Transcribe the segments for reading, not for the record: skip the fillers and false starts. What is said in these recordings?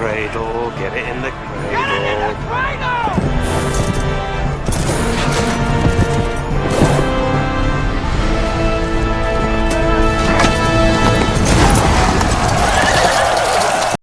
cradle, get it in the cradle.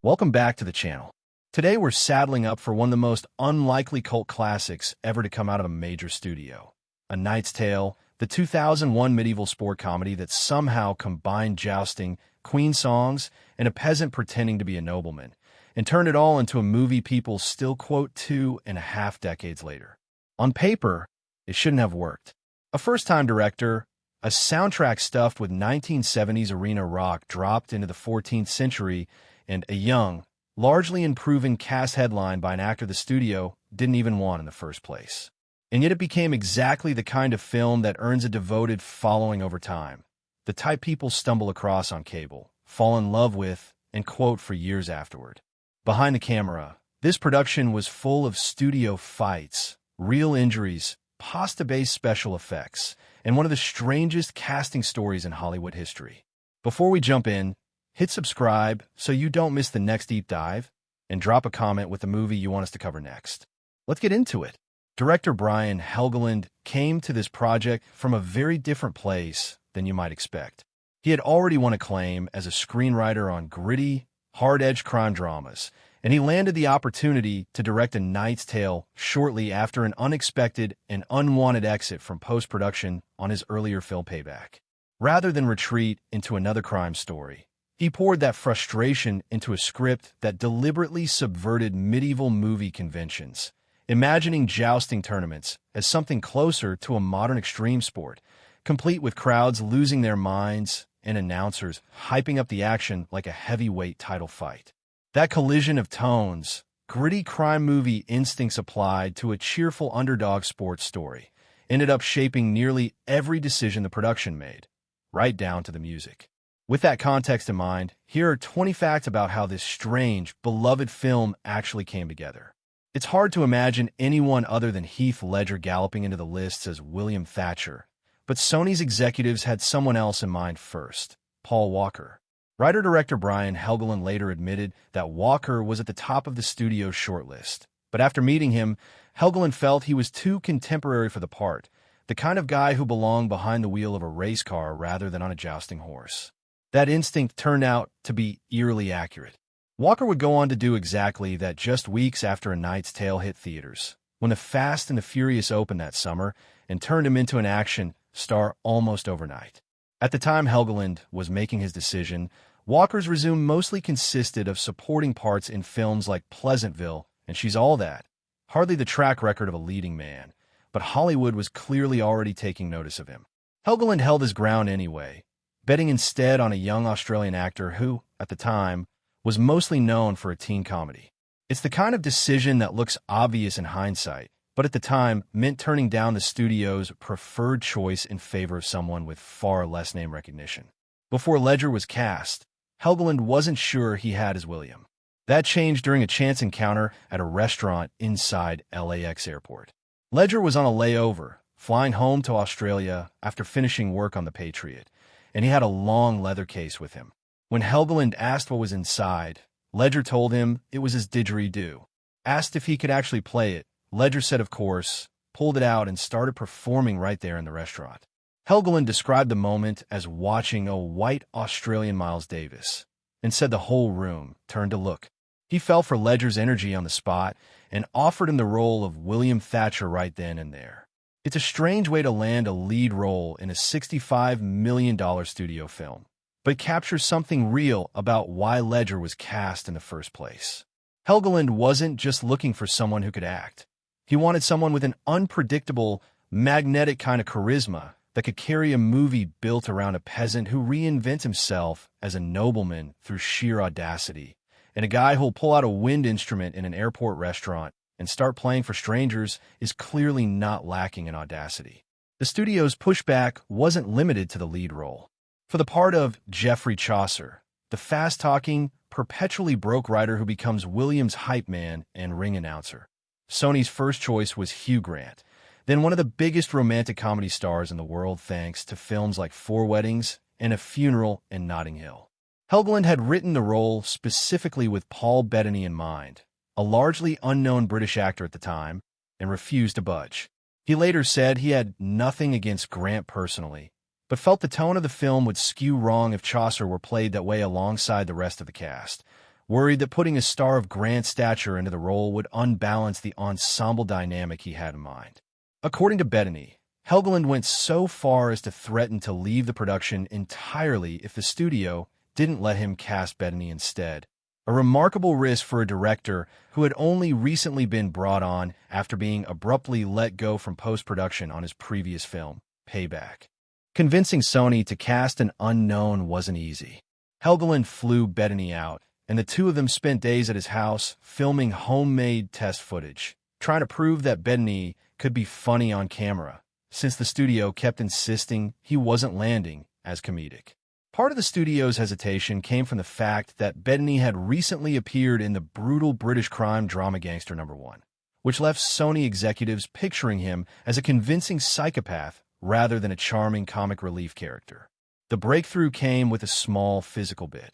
Welcome back to the channel. Today we're saddling up for one of the most unlikely cult classics ever to come out of a major studio. A Knight's Tale, the 2001 medieval sport comedy that somehow combined jousting, queen songs, and a peasant pretending to be a nobleman, and turned it all into a movie people still quote 2.5 decades later. On paper, it shouldn't have worked. A first-time director, a soundtrack stuffed with 1970s arena rock dropped into the 14th century, and a young, largely improving cast headline by an actor the studio didn't even want in the first place. And yet it became exactly the kind of film that earns a devoted following over time, the type people stumble across on cable, fall in love with, and quote for years afterward. Behind the camera, this production was full of studio fights, real injuries, pasta-based special effects, and one of the strangest casting stories in Hollywood history. Before we jump in, hit subscribe so you don't miss the next deep dive, and drop a comment with the movie you want us to cover next. Let's get into it. Director Brian Helgeland came to this project from a very different place than you might expect. He had already won acclaim as a screenwriter on gritty, hard-edged crime dramas, and he landed the opportunity to direct A Knight's Tale shortly after an unexpected and unwanted exit from post-production on his earlier film Payback. Rather than retreat into another crime story, he poured that frustration into a script that deliberately subverted medieval movie conventions, imagining jousting tournaments as something closer to a modern extreme sport, complete with crowds losing their minds and announcers hyping up the action like a heavyweight title fight. That collision of tones, gritty crime movie instincts applied to a cheerful underdog sports story, ended up shaping nearly every decision the production made, right down to the music. With that context in mind, here are 20 facts about how this strange, beloved film actually came together. It's hard to imagine anyone other than Heath Ledger galloping into the lists as William Thatcher, but Sony's executives had someone else in mind first, Paul Walker. Writer-director Brian Helgeland later admitted that Walker was at the top of the studio's shortlist, but after meeting him, Helgeland felt he was too contemporary for the part, the kind of guy who belonged behind the wheel of a race car rather than on a jousting horse. That instinct turned out to be eerily accurate. Walker would go on to do exactly that just weeks after A Knight's Tale hit theaters, when The Fast and the Furious opened that summer and turned him into an action star almost overnight. At the time Helgeland was making his decision, Walker's resume mostly consisted of supporting parts in films like Pleasantville and She's All That, hardly the track record of a leading man, but Hollywood was clearly already taking notice of him. Helgeland held his ground anyway, betting instead on a young Australian actor who, at the time, was mostly known for a teen comedy. It's the kind of decision that looks obvious in hindsight, but at the time meant turning down the studio's preferred choice in favor of someone with far less name recognition. Before Ledger was cast, Helgeland wasn't sure he had his William. That changed during a chance encounter at a restaurant inside LAX airport. Ledger was on a layover, flying home to Australia after finishing work on The Patriot, and he had a long leather case with him. When Helgeland asked what was inside, Ledger told him it was his didgeridoo. Asked if he could actually play it, Ledger said of course, pulled it out and started performing right there in the restaurant. Helgeland described the moment as watching a white Australian Miles Davis, and said the whole room turned to look. He fell for Ledger's energy on the spot and offered him the role of William Thatcher right then and there. It's a strange way to land a lead role in a $65 million studio film, but it captures something real about why Ledger was cast in the first place. Helgeland wasn't just looking for someone who could act. He wanted someone with an unpredictable, magnetic kind of charisma that could carry a movie built around a peasant who reinvents himself as a nobleman through sheer audacity, and a guy who'll pull out a wind instrument in an airport restaurant and start playing for strangers is clearly not lacking in audacity. The studio's pushback wasn't limited to the lead role. For the part of Geoffrey Chaucer, the fast-talking, perpetually broke writer who becomes William's hype man and ring announcer, Sony's first choice was Hugh Grant, then one of the biggest romantic comedy stars in the world thanks to films like Four Weddings and A Funeral in Notting Hill. Helgeland had written the role specifically with Paul Bettany in mind, a largely unknown British actor at the time, and refused to budge. He later said he had nothing against Grant personally, but felt the tone of the film would skew wrong if Chaucer were played that way alongside the rest of the cast, worried that putting a star of Grant's stature into the role would unbalance the ensemble dynamic he had in mind. According to Bettany, Helgeland went so far as to threaten to leave the production entirely if the studio didn't let him cast Bettany instead, a remarkable risk for a director who had only recently been brought on after being abruptly let go from post-production on his previous film, Payback. Convincing Sony to cast an unknown wasn't easy. Helgeland flew Bettany out, and the two of them spent days at his house filming homemade test footage, trying to prove that Bettany could be funny on camera, since the studio kept insisting he wasn't landing as comedic. Part of the studio's hesitation came from the fact that Bettany had recently appeared in the brutal British crime drama Gangster No. 1, which left Sony executives picturing him as a convincing psychopath rather than a charming comic relief character. The breakthrough came with a small physical bit.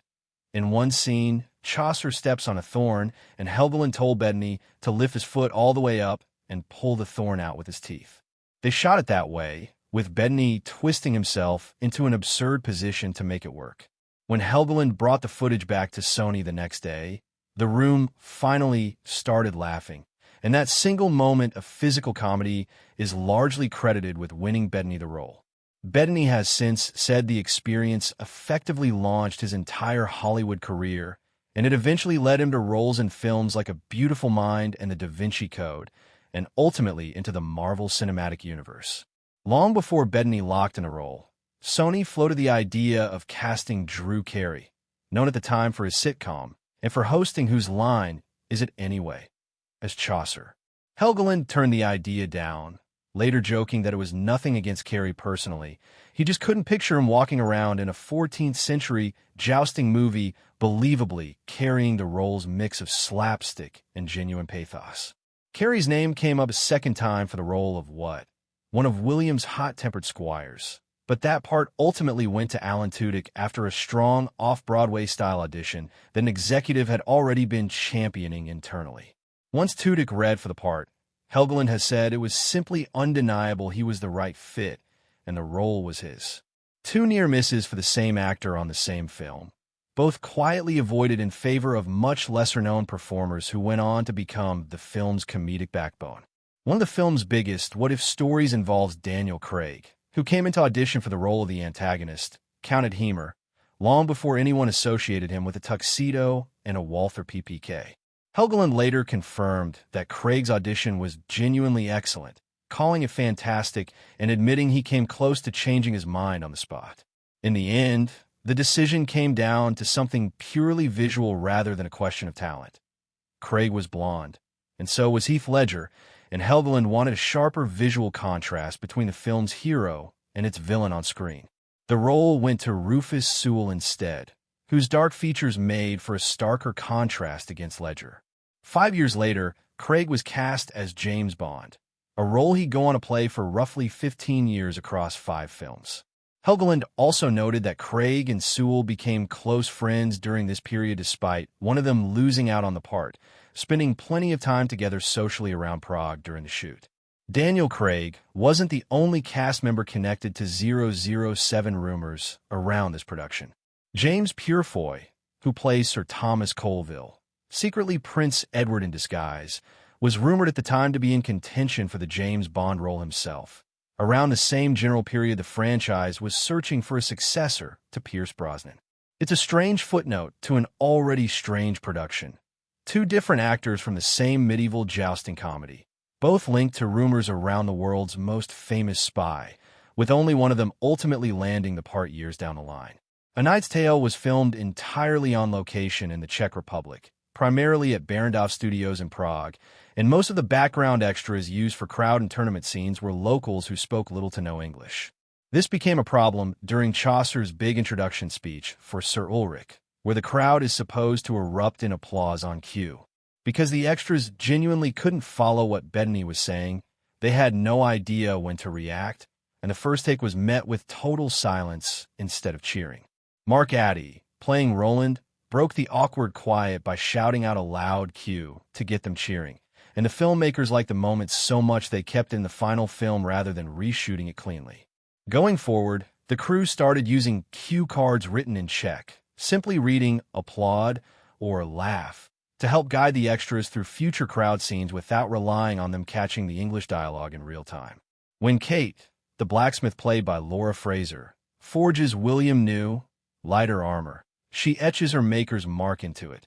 In one scene, Chaucer steps on a thorn, and Helgeland told Bettany to lift his foot all the way up and pull the thorn out with his teeth. They shot it that way, with Bettany twisting himself into an absurd position to make it work. When Helgeland brought the footage back to Sony the next day, the room finally started laughing, and that single moment of physical comedy is largely credited with winning Bettany the role. Bettany has since said the experience effectively launched his entire Hollywood career, and it eventually led him to roles in films like A Beautiful Mind and The Da Vinci Code, and ultimately into the Marvel Cinematic Universe. Long before Bettany locked in a role, Sony floated the idea of casting Drew Carey, known at the time for his sitcom, and for hosting Whose Line Is It Anyway, as Chaucer. Helgeland turned the idea down, later joking that it was nothing against Carey personally. He just couldn't picture him walking around in a 14th century jousting movie believably carrying the role's mix of slapstick and genuine pathos. Carey's name came up a second time for the role of what? One of William's hot-tempered squires, but that part ultimately went to Alan Tudyk after a strong off-Broadway style audition that an executive had already been championing internally. Once Tudyk read for the part, Helgeland has said it was simply undeniable he was the right fit, and the role was his. Two near misses for the same actor on the same film, both quietly avoided in favor of much lesser-known performers who went on to become the film's comedic backbone. One of the film's biggest what-if stories involves Daniel Craig, who came into audition for the role of the antagonist, Count Hemer, long before anyone associated him with a tuxedo and a Walther PPK. Helgeland later confirmed that Craig's audition was genuinely excellent, calling it fantastic and admitting he came close to changing his mind on the spot. In the end, the decision came down to something purely visual rather than a question of talent. Craig was blonde, and so was Heath Ledger, and Helgeland wanted a sharper visual contrast between the film's hero and its villain on screen. The role went to Rufus Sewell instead, whose dark features made for a starker contrast against Ledger. 5 years later, Craig was cast as James Bond, a role he'd go on to play for roughly 15 years across 5 films. Helgeland also noted that Craig and Sewell became close friends during this period despite one of them losing out on the part, spending plenty of time together socially around Prague during the shoot. Daniel Craig wasn't the only cast member connected to 007 rumors around this production. James Purefoy, who plays Sir Thomas Colville, secretly Prince Edward in disguise, was rumored at the time to be in contention for the James Bond role himself. Around the same general period, the franchise was searching for a successor to Pierce Brosnan. It's a strange footnote to an already strange production. Two different actors from the same medieval jousting comedy, both linked to rumors around the world's most famous spy, with only one of them ultimately landing the part years down the line. A Knight's Tale was filmed entirely on location in the Czech Republic, primarily at Barrandov Studios in Prague, and most of the background extras used for crowd and tournament scenes were locals who spoke little to no English. This became a problem during Chaucer's big introduction speech for Sir Ulrich, where the crowd is supposed to erupt in applause on cue. Because the extras genuinely couldn't follow what Bettany was saying, they had no idea when to react, and the first take was met with total silence instead of cheering. Mark Addy, playing Roland, broke the awkward quiet by shouting out a loud cue to get them cheering. And the filmmakers liked the moment so much they kept it in the final film rather than reshooting it cleanly. Going forward, the crew started using cue cards written in Czech, simply reading applaud or laugh to help guide the extras through future crowd scenes without relying on them catching the English dialogue in real time. When Kate, the blacksmith played by Laura Fraser, forges William new, lighter armor, she etches her maker's mark into it.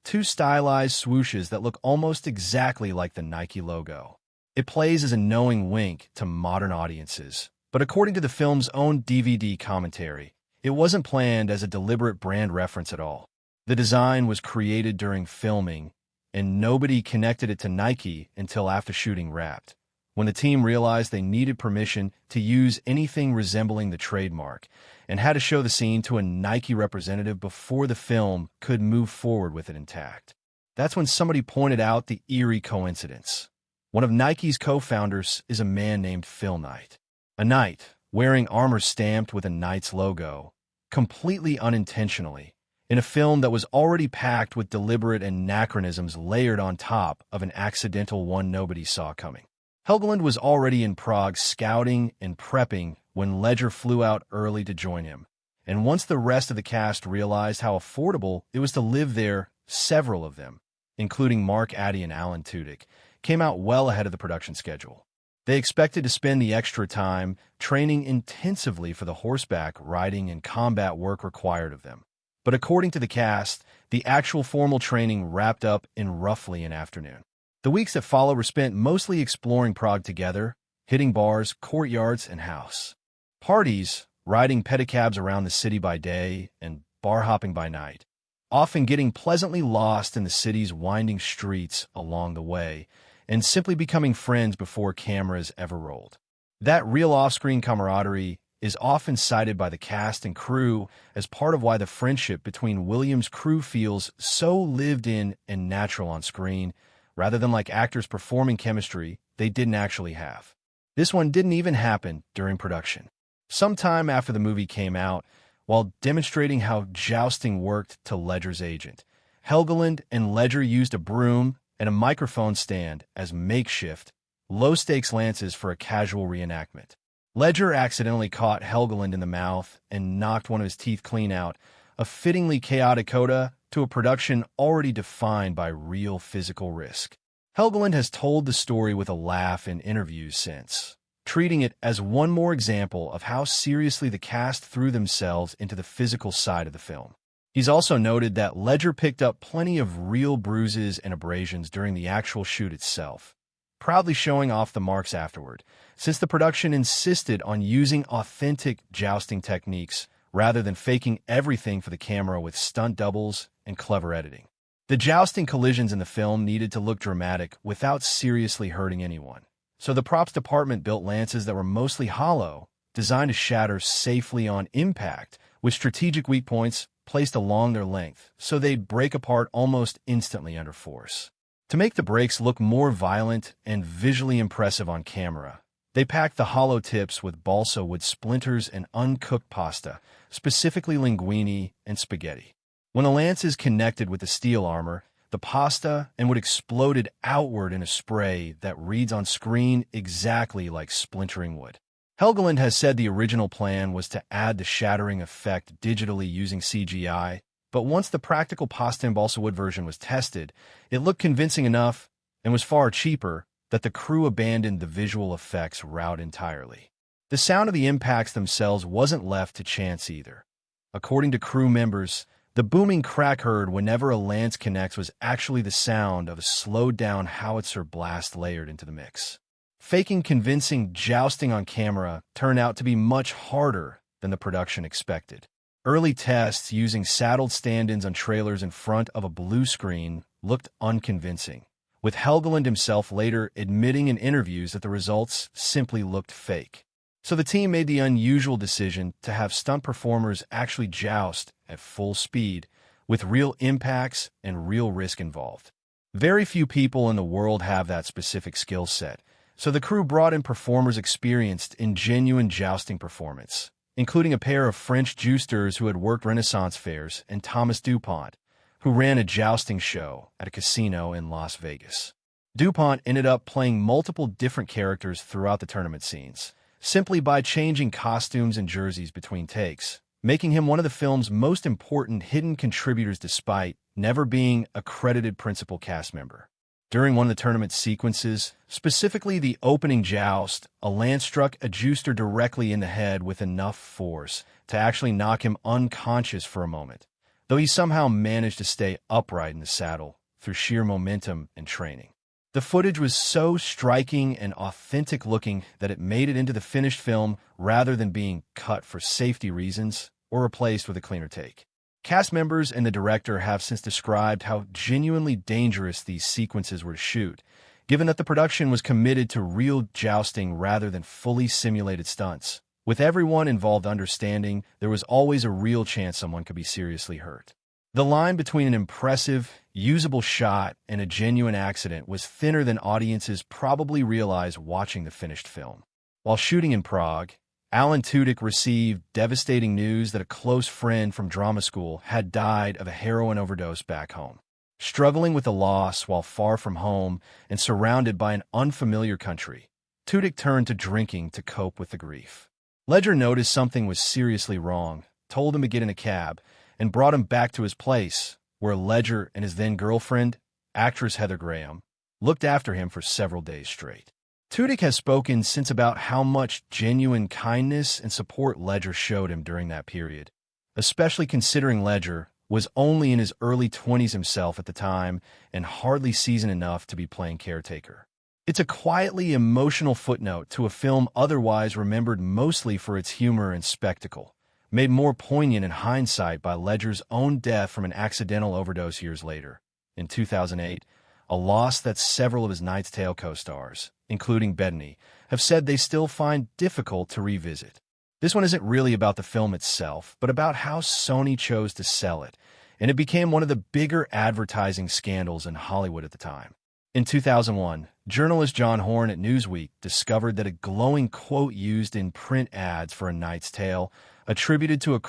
Two stylized swooshes that look almost exactly like the Nike logo. It plays as a knowing wink to modern audiences, but according to the film's own DVD commentary, it wasn't planned as a deliberate brand reference at all. The design was created during filming, and nobody connected it to Nike until after shooting wrapped, when the team realized they needed permission to use anything resembling the trademark and had to show the scene to a Nike representative before the film could move forward with it intact. That's when somebody pointed out the eerie coincidence. One of Nike's co-founders is a man named Phil Knight. A knight, wearing armor stamped with a Knight's logo, completely unintentionally, in a film that was already packed with deliberate anachronisms layered on top of an accidental one nobody saw coming. Helgeland was already in Prague scouting and prepping when Ledger flew out early to join him, and once the rest of the cast realized how affordable it was to live there, several of them, including Mark Addy and Alan Tudyk, came out well ahead of the production schedule. They expected to spend the extra time training intensively for the horseback riding and combat work required of them. But according to the cast, the actual formal training wrapped up in roughly an afternoon. The weeks that followed were spent mostly exploring Prague together, hitting bars, courtyards, and house parties, riding pedicabs around the city by day and bar hopping by night, often getting pleasantly lost in the city's winding streets along the way, and simply becoming friends before cameras ever rolled. That real off-screen camaraderie is often cited by the cast and crew as part of why the friendship between Williams' crew feels so lived in and natural on screen, rather than like actors performing chemistry they didn't actually have. This one didn't even happen during production. Sometime after the movie came out, while demonstrating how jousting worked to Ledger's agent, Helgeland and Ledger used a broom and a microphone stand as makeshift, low-stakes lances for a casual reenactment. Ledger accidentally caught Helgeland in the mouth and knocked one of his teeth clean out, a fittingly chaotic coda to a production already defined by real physical risk. Helgeland has told the story with a laugh in interviews since, treating it as one more example of how seriously the cast threw themselves into the physical side of the film. He's also noted that Ledger picked up plenty of real bruises and abrasions during the actual shoot itself, proudly showing off the marks afterward, since the production insisted on using authentic jousting techniques rather than faking everything for the camera with stunt doubles and clever editing. The jousting collisions in the film needed to look dramatic without seriously hurting anyone, so the props department built lances that were mostly hollow, designed to shatter safely on impact, with strategic weak points placed along their length, so they'd break apart almost instantly under force. To make the breaks look more violent and visually impressive on camera, they packed the hollow tips with balsa wood splinters and uncooked pasta, specifically linguine and spaghetti. When the lances connected with the steel armor, the pasta and wood exploded outward in a spray that reads on screen exactly like splintering wood. Helgeland has said the original plan was to add the shattering effect digitally using CGI, but once the practical pasta and balsa wood version was tested, it looked convincing enough and was far cheaper that the crew abandoned the visual effects route entirely. The sound of the impacts themselves wasn't left to chance either. According to crew members, the booming crack heard whenever a lance connects was actually the sound of a slowed-down howitzer blast layered into the mix. Faking convincing jousting on camera turned out to be much harder than the production expected. Early tests using saddled stand-ins on trailers in front of a blue screen looked unconvincing, with Helgeland himself later admitting in interviews that the results simply looked fake. So the team made the unusual decision to have stunt performers actually joust at full speed, with real impacts and real risk involved. Very few people in the world have that specific skill set, so the crew brought in performers experienced in genuine jousting performance, including a pair of French jousters who had worked Renaissance fairs and Thomas DuPont, who ran a jousting show at a casino in Las Vegas. DuPont ended up playing multiple different characters throughout the tournament scenes, simply by changing costumes and jerseys between takes, making him one of the film's most important hidden contributors despite never being a credited principal cast member. During one of the tournament sequences, specifically the opening joust, a lance struck a jouster directly in the head with enough force to actually knock him unconscious for a moment, though he somehow managed to stay upright in the saddle through sheer momentum and training. The footage was so striking and authentic looking that it made it into the finished film rather than being cut for safety reasons or replaced with a cleaner take. Cast members and the director have since described how genuinely dangerous these sequences were to shoot, given that the production was committed to real jousting rather than fully simulated stunts, with everyone involved understanding there was always a real chance someone could be seriously hurt. The line between an impressive, usable shot and a genuine accident was thinner than audiences probably realized watching the finished film. While shooting in Prague, Alan Tudyk received devastating news that a close friend from drama school had died of a heroin overdose back home. Struggling with the loss while far from home and surrounded by an unfamiliar country, Tudyk turned to drinking to cope with the grief. Ledger noticed something was seriously wrong, told him to get in a cab, and brought him back to his place, where Ledger and his then-girlfriend, actress Heather Graham, looked after him for several days straight. Tudyk has spoken since about how much genuine kindness and support Ledger showed him during that period, especially considering Ledger was only in his early 20s himself at the time and hardly seasoned enough to be playing caretaker. It's a quietly emotional footnote to a film otherwise remembered mostly for its humor and spectacle, made more poignant in hindsight by Ledger's own death from an accidental overdose years later, in 2008, a loss that several of his Knight's Tale co-stars, including Bettany, have said they still find difficult to revisit. This one isn't really about the film itself, but about how Sony chose to sell it, and it became one of the bigger advertising scandals in Hollywood at the time. In 2001, journalist John Horn at Newsweek discovered that a glowing quote used in print ads for A Knight's Tale attributed to a